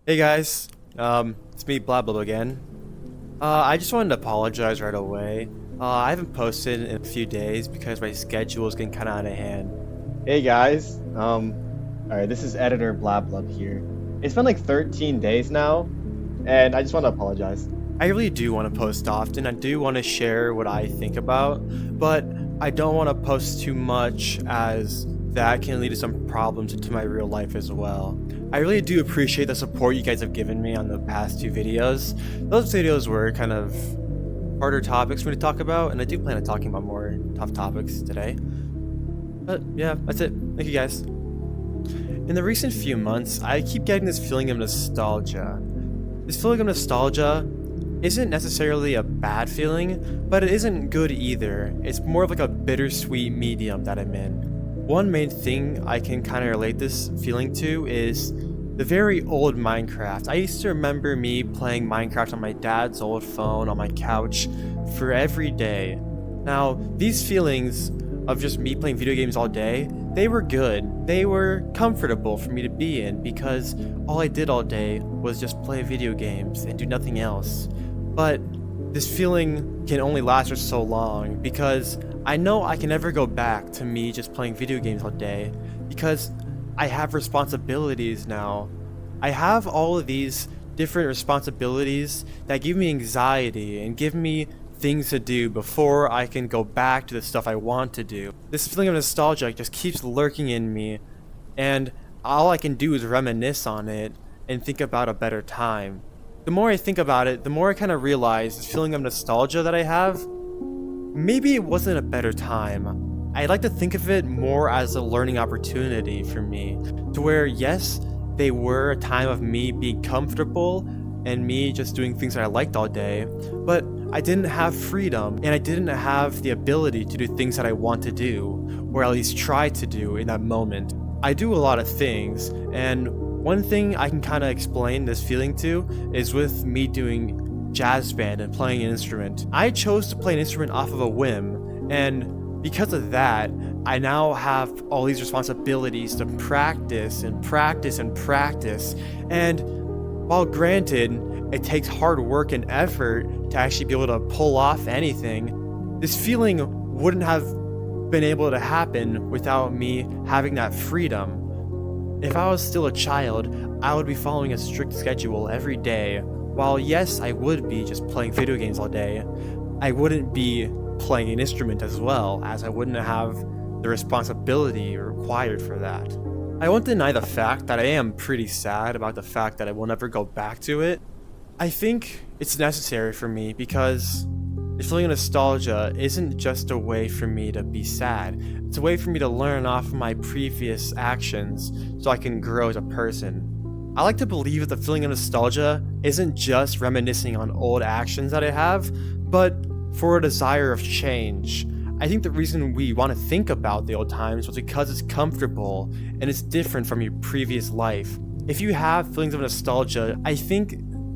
Hey guys, it's me, blah blah blah again. I just wanted to apologize right away. I haven't posted in a few days because my schedule is getting kind of out of hand. Hey guys, all right, this is editor Blablub here. It's been like 13 days now, and I just want to apologize. I really do want to post often. I do want to share what I think about, but I don't want to post too much as that can lead to some problems into my real life as well. I really do appreciate the support you guys have given me on the past two videos. Those videos were kind of harder topics for me to talk about, and I do plan on talking about more tough topics today. But yeah, that's it. Thank you guys. In the recent few months, I keep getting this feeling of nostalgia. This feeling of nostalgia isn't necessarily a bad feeling, but it isn't good either. It's more of like a bittersweet medium that I'm in. One main thing I can kind of relate this feeling to is the very old Minecraft. I used to remember me playing Minecraft on my dad's old phone on my couch for every day. Now, these feelings of just me playing video games all day, they were good. They were comfortable for me to be in because all I did all day was just play video games and do nothing else. But this feeling can only last for so long because I know I can never go back to me just playing video games all day because I have responsibilities now. I have all of these different responsibilities that give me anxiety and give me things to do before I can go back to the stuff I want to do. This feeling of nostalgia just keeps lurking in me, and all I can do is reminisce on it and think about a better time. The more I think about it, the more I kind of realize this feeling of nostalgia that I have, maybe it wasn't a better time. I like to think of it more as a learning opportunity for me, to where yes, they were a time of me being comfortable and me just doing things that I liked all day, but I didn't have freedom and I didn't have the ability to do things that I want to do, or at least try to do in that moment. I do a lot of things, and one thing I can kind of explain this feeling to is with me doing jazz band and playing an instrument. I chose to play an instrument off of a whim, and because of that, I now have all these responsibilities to practice and practice and practice. And while granted, it takes hard work and effort to actually be able to pull off anything, this feeling wouldn't have been able to happen without me having that freedom. If I was still a child, I would be following a strict schedule every day. While yes, I would be just playing video games all day, I wouldn't be playing an instrument as well, as I wouldn't have the responsibility required for that. I won't deny the fact that I am pretty sad about the fact that I will never go back to it. I think it's necessary for me because the feeling of nostalgia isn't just a way for me to be sad. It's a way for me to learn off of my previous actions so I can grow as a person. I like to believe that the feeling of nostalgia isn't just reminiscing on old actions that I have, but for a desire of change. I think the reason we want to think about the old times was because it's comfortable and it's different from your previous life. If you have feelings of nostalgia, I think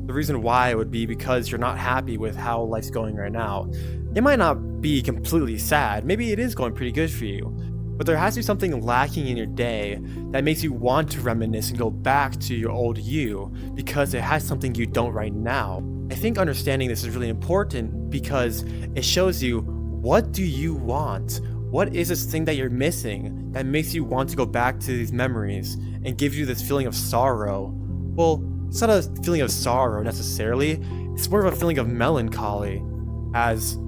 the reason why would be because you're not happy with how life's going right now. It might not be completely sad, maybe it is going pretty good for you, but there has to be something lacking in your day that makes you want to reminisce and go back to your old you because it has something you don't right now. I think understanding this is really important because it shows you, what do you want? What is this thing that you're missing that makes you want to go back to these memories and gives you this feeling of sorrow? Well, it's not a feeling of sorrow necessarily, it's more of a feeling of melancholy, as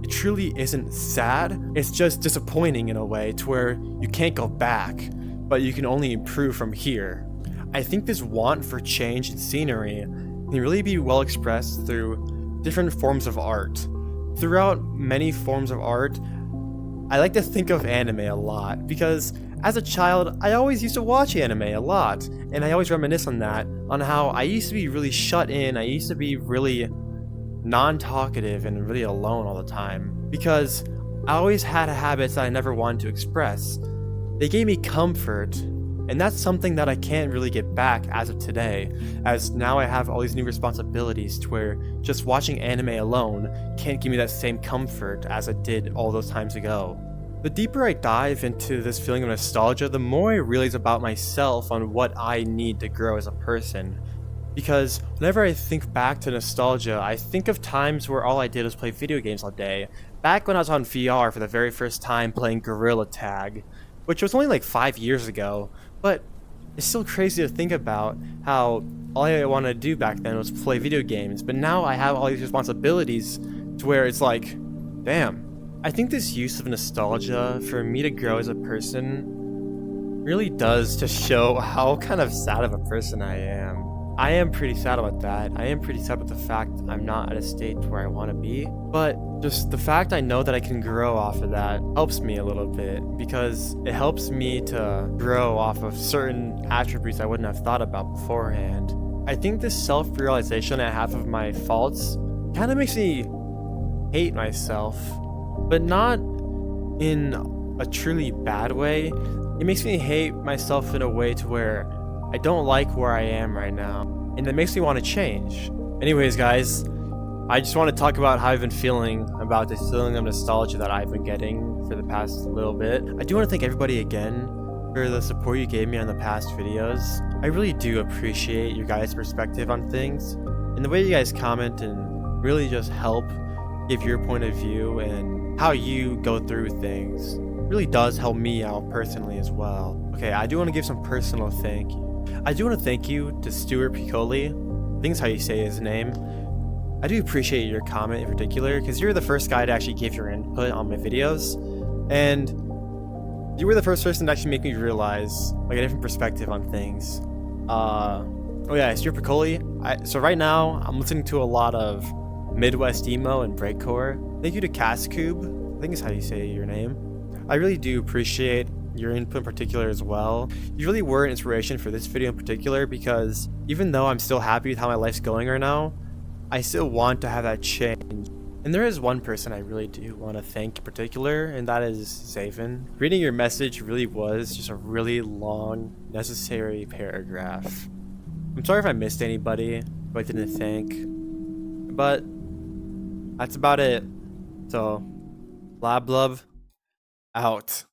it truly isn't sad, it's just disappointing in a way to where you can't go back, but you can only improve from here. I think this want for change and scenery can really be well expressed through different forms of art. Throughout many forms of art, I like to think of anime a lot because as a child, I always used to watch anime a lot, and I always reminisce on that, on how I used to be really shut in, I used to be really non-talkative and really alone all the time because I always had habits that I never wanted to express. They gave me comfort, and that's something that I can't really get back as of today, as now I have all these new responsibilities to where just watching anime alone can't give me that same comfort as it did all those times ago. The deeper I dive into this feeling of nostalgia, the more I realize about myself on what I need to grow as a person. Because whenever I think back to nostalgia, I think of times where all I did was play video games all day. Back when I was on VR for the very first time playing Gorilla Tag, which was only like 5 years ago, but it's still crazy to think about how all I wanted to do back then was play video games, but now I have all these responsibilities to where it's like, damn. I think this use of nostalgia for me to grow as a person really does just show how kind of sad of a person I am. I am pretty sad about that. I am pretty sad about the fact I'm not at a state where I want to be. But just the fact I know that I can grow off of that helps me a little bit, because it helps me to grow off of certain attributes I wouldn't have thought about beforehand. I think this self-realization I have of my faults kind of makes me hate myself, but not in a truly bad way. It makes me hate myself in a way to where I don't like where I am right now, and it makes me want to change. Anyways, guys, I just want to talk about how I've been feeling about this feeling of nostalgia that I've been getting for the past little bit. I do want to thank everybody again for the support you gave me on the past videos. I really do appreciate your guys' perspective on things, and the way you guys comment and really just help give your point of view and how you go through things really does help me out personally as well. Okay, I do want to give some personal thank you. I do want to thank you to Stuart Piccoli. I think that's how you say his name. I do appreciate your comment in particular, because you're the first guy to actually give your input on my videos, and you were the first person to actually make me realize like a different perspective on things. Oh yeah, Stuart Piccoli. So right now I'm listening to a lot of Midwest emo and breakcore. Thank you to Cascube. I think is how you say your name. I really do appreciate your input in particular as well. You really were an inspiration for this video in particular, because even though I'm still happy with how my life's going right now, I still want to have that change. And there is one person I really do want to thank in particular, and that is Zaven. Reading your message really was just a really long, necessary paragraph. I'm sorry if I missed anybody who I didn't thank, but that's about it. So, Blab Love out.